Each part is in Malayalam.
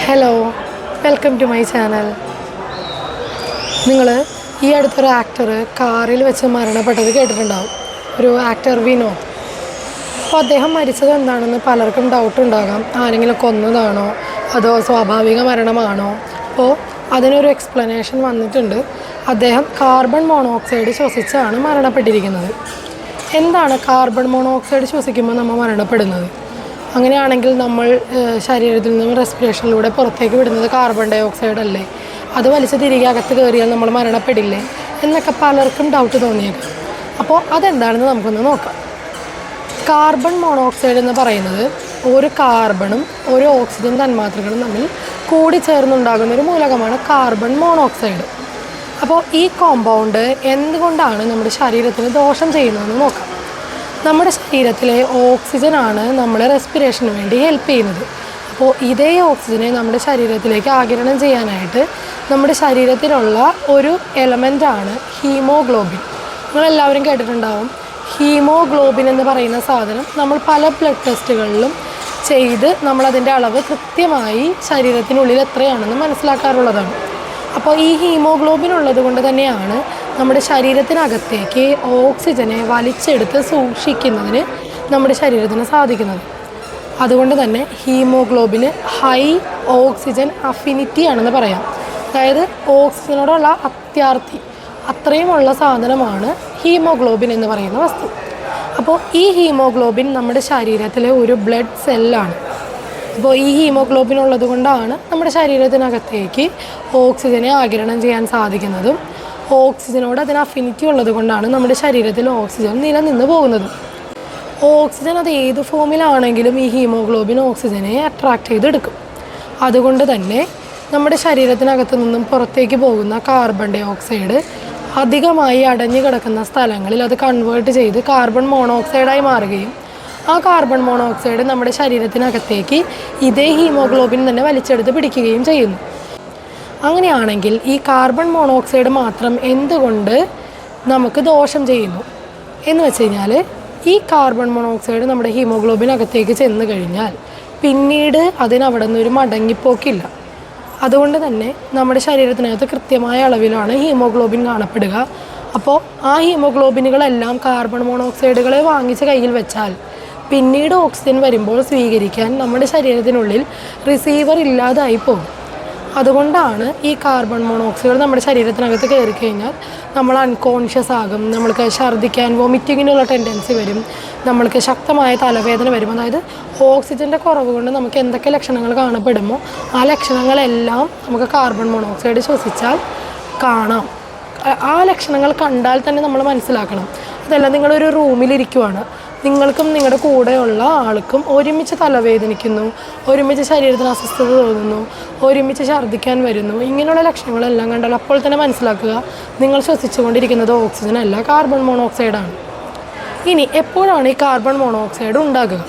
Hello, welcome to my channel. നിങ്ങൾ ഈ അടുത്തൊരു ആക്ടർ കാറിൽ വെച്ച് മരണപ്പെട്ടത് കേട്ടിട്ടുണ്ടാവും. ഒരു ആക്ടർ വിനോദ്. അപ്പോൾ അദ്ദേഹം മരിച്ചത് എന്താണെന്ന് പലർക്കും ഡൗട്ട് ഉണ്ടാകാം. ആരെങ്കിലും കൊന്നതാണോ അതോ സ്വാഭാവിക മരണമാണോ? അപ്പോൾ അതിനൊരു എക്സ്പ്ലനേഷൻ വന്നിട്ടുണ്ട്. അദ്ദേഹം കാർബൺ മോണോക്സൈഡ് ശ്വസിച്ചാണ് മരണപ്പെട്ടിരിക്കുന്നത്. എന്താണ് കാർബൺ മോണോക്സൈഡ് ശ്വസിക്കുമ്പോൾ നമ്മൾ മരണപ്പെടുന്നത്? അങ്ങനെയാണെങ്കിൽ നമ്മൾ ശരീരത്തിൽ നിന്നും റെസ്പിറേഷനിലൂടെ പുറത്തേക്ക് വിടുന്നത് കാർബൺ ഡൈ ഓക്സൈഡ് അല്ലേ? അത് വലിച്ച് തിരികെ അകത്ത് കയറിയാൽ നമ്മൾ മരണപ്പെടില്ലേ എന്നൊക്കെ പലർക്കും ഡൗട്ട് തോന്നിയേക്കാം. അപ്പോൾ അതെന്താണെന്ന് നമുക്കൊന്ന് നോക്കാം. കാർബൺ മോണോക്സൈഡ് എന്ന് പറയുന്നത് ഒരു കാർബണും ഒരു ഓക്സിജൻ തന്മാത്രകളും തമ്മിൽ കൂടിച്ചേർന്നുണ്ടാകുന്ന ഒരു മൂലകമാണ് കാർബൺ മോണോക്സൈഡ്. അപ്പോൾ ഈ കോമ്പൗണ്ട് എന്തുകൊണ്ടാണ് നമ്മുടെ ശരീരത്തിന് ദോഷം ചെയ്യുന്നതെന്ന് നോക്കാം. നമ്മുടെ ശരീരത്തിലെ ഓക്സിജനാണ് നമ്മളെ റെസ്പിറേഷന് വേണ്ടി ഹെൽപ്പ് ചെയ്യുന്നത്. അപ്പോൾ ഇതേ ഓക്സിജനെ നമ്മുടെ ശരീരത്തിലേക്ക് ആഗിരണം ചെയ്യാനായിട്ട് നമ്മുടെ ശരീരത്തിലുള്ള ഒരു എലമെൻ്റാണ് ഹീമോഗ്ലോബിൻ. നിങ്ങളെല്ലാവരും കേട്ടിട്ടുണ്ടാവും. ഹീമോഗ്ലോബിൻ എന്ന് പറയുന്ന സാധനം നമ്മൾ പല ബ്ലഡ് ടെസ്റ്റുകളിലും ചെയ്ത് നമ്മളതിൻ്റെ അളവ് കൃത്യമായി ശരീരത്തിനുള്ളിൽ എത്രയാണെന്ന് മനസ്സിലാക്കാറുള്ളതാണ്. അപ്പോൾ ഈ ഹീമോഗ്ലോബിൻ ഉള്ളത് കൊണ്ട് തന്നെയാണ് നമ്മുടെ ശരീരത്തിനകത്തേക്ക് ഓക്സിജനെ വലിച്ചെടുത്ത് സൂക്ഷിക്കുന്നതിന് നമ്മുടെ ശരീരത്തിന് സാധിക്കുന്നത്. അതുകൊണ്ട് തന്നെ ഹീമോഗ്ലോബിന് ഹൈ ഓക്സിജൻ അഫിനിറ്റി ആണെന്ന് പറയാം. അതായത് ഓക്സിജനോടുള്ള അത്യാർത്തി അത്രയുമുള്ള സാധനമാണ് ഹീമോഗ്ലോബിൻ എന്ന് പറയുന്ന വസ്തു. അപ്പോൾ ഈ ഹീമോഗ്ലോബിൻ നമ്മുടെ ശരീരത്തിലെ ഒരു ബ്ലഡ് സെല്ലാണ്. അപ്പോൾ ഈ ഹീമോഗ്ലോബിൻ ഉള്ളത് കൊണ്ടാണ് നമ്മുടെ ശരീരത്തിനകത്തേക്ക് ഓക്സിജനെ ആഗിരണം ചെയ്യാൻ സാധിക്കുന്നതും ഓക്സിജനോട് അതിന് അഫിനിറ്റി ഉള്ളത് കൊണ്ടാണ് നമ്മുടെ ശരീരത്തിൽ ഓക്സിജൻ നിലനിന്ന് പോകുന്നത്. ഓക്സിജൻ അത് ഏത് ഫോമിലാണെങ്കിലും ഈ ഹീമോഗ്ലോബിൻ ഓക്സിജനെ അട്രാക്റ്റ് ചെയ്തെടുക്കും. അതുകൊണ്ട് തന്നെ നമ്മുടെ ശരീരത്തിനകത്ത് നിന്നും പുറത്തേക്ക് പോകുന്ന കാർബൺ ഡൈ ഓക്സൈഡ് അധികമായി അടഞ്ഞു കിടക്കുന്ന സ്ഥലങ്ങളിൽ അത് കൺവേർട്ട് ചെയ്ത് കാർബൺ മോണോക്സൈഡായി മാറുകയും ആ കാർബൺ മോണോക്സൈഡ് നമ്മുടെ ശരീരത്തിനകത്തേക്ക് ഇതേ ഹീമോഗ്ലോബിൻ തന്നെ വലിച്ചെടുത്ത് പിടിക്കുകയും ചെയ്യുന്നു. അങ്ങനെയാണെങ്കിൽ ഈ കാർബൺ മോണോക്സൈഡ് മാത്രം എന്തുകൊണ്ട് നമുക്ക് ദോഷം ചെയ്യുന്നു എന്ന് വെച്ച് കഴിഞ്ഞാൽ, ഈ കാർബൺ മോണോക്സൈഡ് നമ്മുടെ ഹീമോഗ്ലോബിനകത്തേക്ക് ചെന്ന് കഴിഞ്ഞാൽ പിന്നീട് അതിനവിടെ നിന്നൊരു മടങ്ങിപ്പോക്കില്ല. അതുകൊണ്ട് തന്നെ നമ്മുടെ ശരീരത്തിനകത്ത് കൃത്യമായ അളവിലാണ് ഹീമോഗ്ലോബിൻ കാണപ്പെടുക. അപ്പോൾ ആ ഹീമോഗ്ലോബിനുകളെല്ലാം കാർബൺ മോണോക്സൈഡുകളെ വാങ്ങിച്ച് കയ്യിൽ വെച്ചാൽ പിന്നീട് ഓക്സിജൻ വരുമ്പോൾ സ്വീകരിക്കാൻ നമ്മുടെ ശരീരത്തിനുള്ളിൽ റിസീവർ ഇല്ലാതായി പോകും. അതുകൊണ്ടാണ് ഈ കാർബൺ മോണോക്സൈഡ് നമ്മുടെ ശരീരത്തിനകത്ത് കയറി കഴിഞ്ഞാൽ നമ്മൾ അൺകോൺഷ്യസ് ആകും, നമ്മൾക്ക് ഛർദ്ദിക്കാൻ വോമിറ്റിങ്ങിനുള്ള ടെൻഡൻസി വരും, നമ്മൾക്ക് ശക്തമായ തലവേദന വരും. അതായത് ഓക്സിജൻ്റെ കുറവ് കൊണ്ട് നമുക്ക് എന്തൊക്കെ ലക്ഷണങ്ങൾ കാണപ്പെടുമോ ആ ലക്ഷണങ്ങളെല്ലാം നമുക്ക് കാർബൺ മോണോക്സൈഡ് ശ്വസിച്ചാൽ കാണാം. ആ ലക്ഷണങ്ങൾ കണ്ടാൽ തന്നെ നമ്മൾ മനസ്സിലാക്കണം. അതല്ല, നിങ്ങളൊരു റൂമിലിരിക്കുവാണ്, നിങ്ങൾക്കും നിങ്ങളുടെ കൂടെയുള്ള ആൾക്കും ഒരുമിച്ച് തലവേദനിക്കുന്നു, ഒരുമിച്ച് ശരീരത്തിന് അസ്വസ്ഥത തോന്നുന്നു, ഒരുമിച്ച് ഛർദ്ദിക്കാൻ വരുന്നു, ഇങ്ങനെയുള്ള ലക്ഷണങ്ങളെല്ലാം കണ്ടാൽ അപ്പോൾ തന്നെ മനസ്സിലാക്കുക നിങ്ങൾ ശ്വസിച്ചുകൊണ്ടിരിക്കുന്നത് ഓക്സിജൻ അല്ല, കാർബൺ മോണോക്സൈഡാണ്. ഇനി എപ്പോഴാണ് ഈ കാർബൺ മോണോക്സൈഡ് ഉണ്ടാകുക?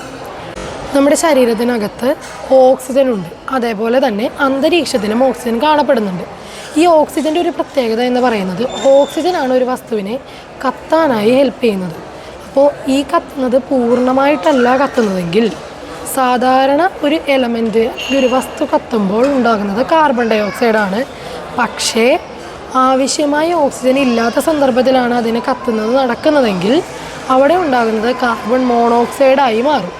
നമ്മുടെ ശരീരത്തിനകത്ത് ഓക്സിജൻ ഉണ്ട്, അതേപോലെ തന്നെ അന്തരീക്ഷത്തിലും ഓക്സിജൻ കാണപ്പെടുന്നുണ്ട്. ഈ ഓക്സിജൻ്റെ ഒരു പ്രത്യേകത എന്ന് പറയുന്നത് ഓക്സിജനാണ് ഒരു വസ്തുവിനെ കത്താനായി ഹെൽപ്പ് ചെയ്യുന്നത്. അപ്പോൾ ഈ കത്തുന്നത് പൂർണ്ണമായിട്ടല്ല കത്തുന്നതെങ്കിൽ, സാധാരണ ഒരു എലമെൻറ്റ് ഒരു വസ്തു കത്തുമ്പോൾ ഉണ്ടാകുന്നത് കാർബൺ ഡൈ ഓക്സൈഡാണ്. പക്ഷേ ആവശ്യമായ ഓക്സിജൻ ഇല്ലാത്ത സന്ദർഭത്തിലാണ് അതിന് കത്തുന്നത് നടക്കുന്നതെങ്കിൽ അവിടെ ഉണ്ടാകുന്നത് കാർബൺ മോണോക്സൈഡായി മാറും.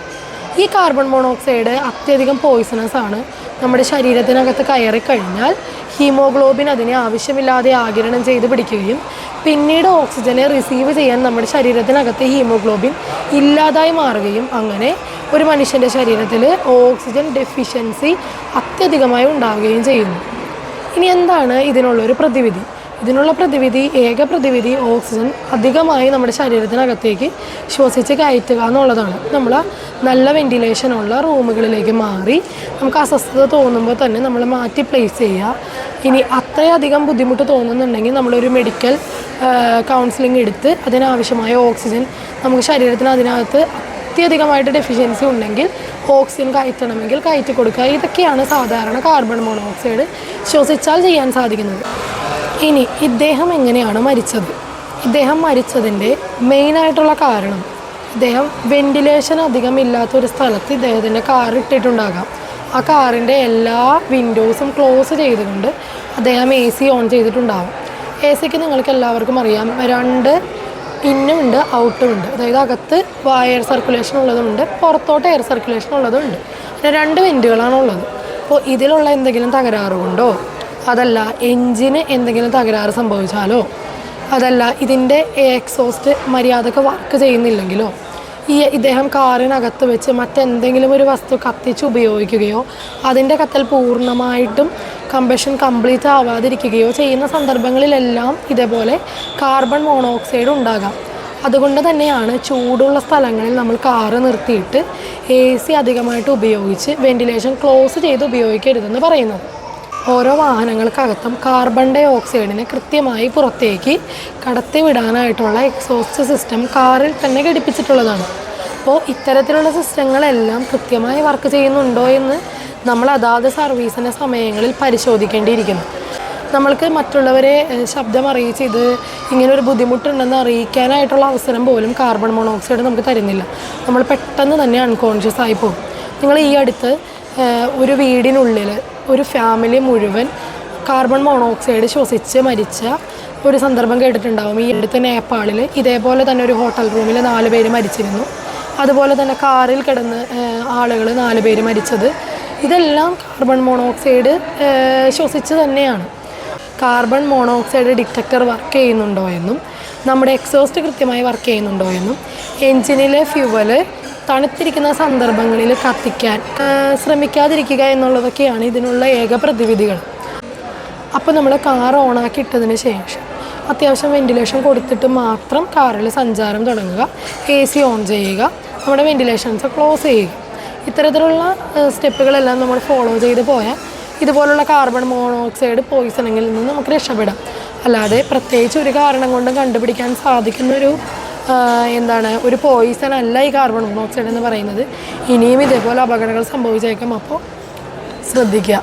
ഈ കാർബൺ മോണോക്സൈഡ് അത്യധികം പോയിസണസ് ആണ്. നമ്മുടെ ശരീരത്തിനകത്ത് കയറിക്കഴിഞ്ഞാൽ ഹീമോഗ്ലോബിൻ അതിനെ ആവശ്യമില്ലാതെ ആഗിരണം ചെയ്ത് പിടിക്കുകയും പിന്നീട് ഓക്സിജനെ റിസീവ് ചെയ്യാൻ നമ്മുടെ ശരീരത്തിനകത്ത് ഹീമോഗ്ലോബിൻ ഇല്ലാതായി മാറുകയും അങ്ങനെ ഒരു മനുഷ്യൻ്റെ ശരീരത്തിൽ ഓക്സിജൻ ഡെഫിഷ്യൻസി അത്യധികമായി ഉണ്ടാവുകയും ചെയ്യുന്നു. ഇനി എന്താണ് ഇതിനുള്ളൊരു പ്രതിവിധി? ഇതിനുള്ള ഏക പ്രതിവിധി ഓക്സിജൻ അധികമായി നമ്മുടെ ശരീരത്തിനകത്തേക്ക് ശ്വസിച്ച് കയറ്റുക എന്നുള്ളതാണ്. നമ്മൾ നല്ല വെൻറ്റിലേഷനുള്ള റൂമുകളിലേക്ക് മാറി നമുക്ക് അസ്വസ്ഥത തോന്നുമ്പോൾ തന്നെ നമ്മൾ മാറ്റി പ്ലേസ് ചെയ്യുക. ഇനി അത്രയധികം ബുദ്ധിമുട്ട് തോന്നുന്നുണ്ടെങ്കിൽ നമ്മളൊരു മെഡിക്കൽ കൗൺസിലിംഗ് എടുത്ത് അതിനാവശ്യമായ ഓക്സിജൻ നമുക്ക് ശരീരത്തിന് അതിനകത്ത് അത്യധികമായിട്ട് ഡെഫിഷ്യൻസി ഉണ്ടെങ്കിൽ ഓക്സിജൻ കയറ്റണമെങ്കിൽ കയറ്റി കൊടുക്കുക. ഇതൊക്കെയാണ് സാധാരണ കാർബൺ മോണോക്സൈഡ് ശ്വസിച്ചാൽ ചെയ്യാൻ സാധിക്കുന്നത്. ഇനി ഇദ്ദേഹം എങ്ങനെയാണ് മരിച്ചത്? ഇദ്ദേഹം മരിച്ചതിൻ്റെ മെയിനായിട്ടുള്ള കാരണം ഇദ്ദേഹം വെന്റിലേഷൻ അധികം ഇല്ലാത്തൊരു സ്ഥലത്ത് ഇദ്ദേഹത്തിൻ്റെ കാർ ഇട്ടിട്ടുണ്ടാകാം. ആ കാറിൻ്റെ എല്ലാ വിൻഡോസും ക്ലോസ് ചെയ്തുകൊണ്ട് അദ്ദേഹം AC ഓൺ ചെയ്തിട്ടുണ്ടാവും. AC നിങ്ങൾക്ക് എല്ലാവർക്കും അറിയാം, 2 ഇന്നും ഉണ്ട് ഔട്ടും ഉണ്ട്. അതായത് അകത്ത് എയർ സർക്കുലേഷൻ ഉള്ളതുണ്ട്, പുറത്തോട്ട് എയർ സർക്കുലേഷൻ ഉള്ളതുണ്ട്. അങ്ങനെ 2 വെൻറ്റുകളാണ് ഉള്ളത്. അപ്പോൾ ഇതിലുള്ള എന്തെങ്കിലും തകരാറ് കൊണ്ടോ, അതല്ല എൻജിന് എന്തെങ്കിലും തകരാറ് സംഭവിച്ചാലോ, അതല്ല ഇതിൻ്റെ എക്സോസ്റ്റ് മര്യാദക്ക് വർക്ക് ചെയ്യുന്നില്ലെങ്കിലോ, ഇദ്ദേഹം കാറിനകത്ത് വെച്ച് മറ്റെന്തെങ്കിലും ഒരു വസ്തു കത്തിച്ച് ഉപയോഗിക്കുകയോ അതിൻ്റെ കത്തൽ പൂർണ്ണമായിട്ടും കമ്പഷൻ കംപ്ലീറ്റ് ആവാതിരിക്കുകയോ ചെയ്യുന്ന സന്ദർഭങ്ങളിലെല്ലാം ഇതേപോലെ കാർബൺ മോണോക്സൈഡ് ഉണ്ടാകാം. അതുകൊണ്ട് തന്നെയാണ് ചൂടുള്ള സ്ഥലങ്ങളിൽ നമ്മൾ കാറ് നിർത്തിയിട്ട് AC അധികമായിട്ട് ഉപയോഗിച്ച് വെൻറ്റിലേഷൻ ക്ലോസ് ചെയ്ത് ഉപയോഗിക്കരുതെന്ന് പറയുന്നത്. ഓരോ വാഹനങ്ങൾക്കകത്തും കാർബൺ ഡൈ ഓക്സൈഡിനെ കൃത്യമായി പുറത്തേക്ക് കടത്തിവിടാനായിട്ടുള്ള എക്സോസ്റ്റ് സിസ്റ്റം കാറിൽ തന്നെ ഘടിപ്പിച്ചിട്ടുള്ളതാണ്. അപ്പോൾ ഇത്തരത്തിലുള്ള സിസ്റ്റങ്ങളെല്ലാം കൃത്യമായി വർക്ക് ചെയ്യുന്നുണ്ടോ എന്ന് നമ്മൾ അതാത് സർവീസിൻ്റെ സമയങ്ങളിൽ പരിശോധിക്കേണ്ടിയിരിക്കുന്നു. നമ്മൾക്ക് മറ്റുള്ളവരെ ശബ്ദം അറിയിച്ച് ഇത് ഇങ്ങനൊരു ബുദ്ധിമുട്ടുണ്ടെന്ന് അറിയിക്കാനായിട്ടുള്ള അവസരം പോലും കാർബൺ മോണോക്സൈഡ് നമുക്ക് തരുന്നില്ല. നമ്മൾ പെട്ടെന്ന് തന്നെ അൺകോൺഷ്യസ് ആയി പോകും. നിങ്ങൾ ഈ അടുത്ത് ഒരു വീടിനുള്ളിൽ ഒരു ഫാമിലി മുഴുവൻ കാർബൺ മോണോക്സൈഡ് ശ്വസിച്ച് മരിച്ച ഒരു സന്ദർഭം കേട്ടിട്ടുണ്ടാവും. ഈ അടുത്ത് നേപ്പാളിൽ ഇതേപോലെ തന്നെ ഒരു ഹോട്ടൽ റൂമിൽ 4 പേര് മരിച്ചിരുന്നു. അതുപോലെ തന്നെ കാറിൽ കിടന്ന് ആളുകൾ 4 പേര് മരിച്ചത്. ഇതെല്ലാം കാർബൺ മോണോക്സൈഡ് ശ്വസിച്ച് തന്നെയാണ്. കാർബൺ മോണോക്സൈഡ് ഡിറ്റക്ടർ വർക്ക് ചെയ്യുന്നുണ്ടോ എന്നും നമ്മുടെ എക്സോസ്റ്റ് കൃത്യമായി വർക്ക് ചെയ്യുന്നുണ്ടോ എന്നും എൻജിനിലെ ഫ്യൂവൽ തണുത്തിരിക്കുന്ന സന്ദർഭങ്ങളിൽ കത്തിക്കാൻ ശ്രമിക്കാതിരിക്കുക എന്നുള്ളതൊക്കെയാണ് ഇതിനുള്ള ഏക പ്രതിവിധികൾ. അപ്പോൾ നമ്മൾ കാർ ഓണാക്കി ഇട്ടതിന് ശേഷം അത്യാവശ്യം വെൻറ്റിലേഷൻ കൊടുത്തിട്ട് മാത്രം കാറിൽ സഞ്ചാരം തുടങ്ങുക, AC ഓൺ ചെയ്യുക, നമ്മുടെ വെൻറ്റിലേഷൻസ് ക്ലോസ് ചെയ്യുക. ഇത്തരത്തിലുള്ള സ്റ്റെപ്പുകളെല്ലാം നമ്മൾ ഫോളോ ചെയ്ത് പോയാൽ ഇതുപോലുള്ള കാർബൺ മോണോക്സൈഡ് പോയിസണിങ്ങിൽ നിന്ന് നമുക്ക് രക്ഷപ്പെടാം. അല്ലാതെ പ്രത്യേകിച്ച് ഒരു കാരണം കൊണ്ടും കണ്ടുപിടിക്കാൻ സാധിക്കുന്നൊരു ഒരു പോയിസൺ അല്ല ഈ കാർബൺ മോണോക്സൈഡ് എന്ന് പറയുന്നത്. ഇനിയും ഇതേപോലെ അപകടങ്ങൾ സംഭവിച്ചേക്കാം. അപ്പോൾ ശ്രദ്ധിക്കുക.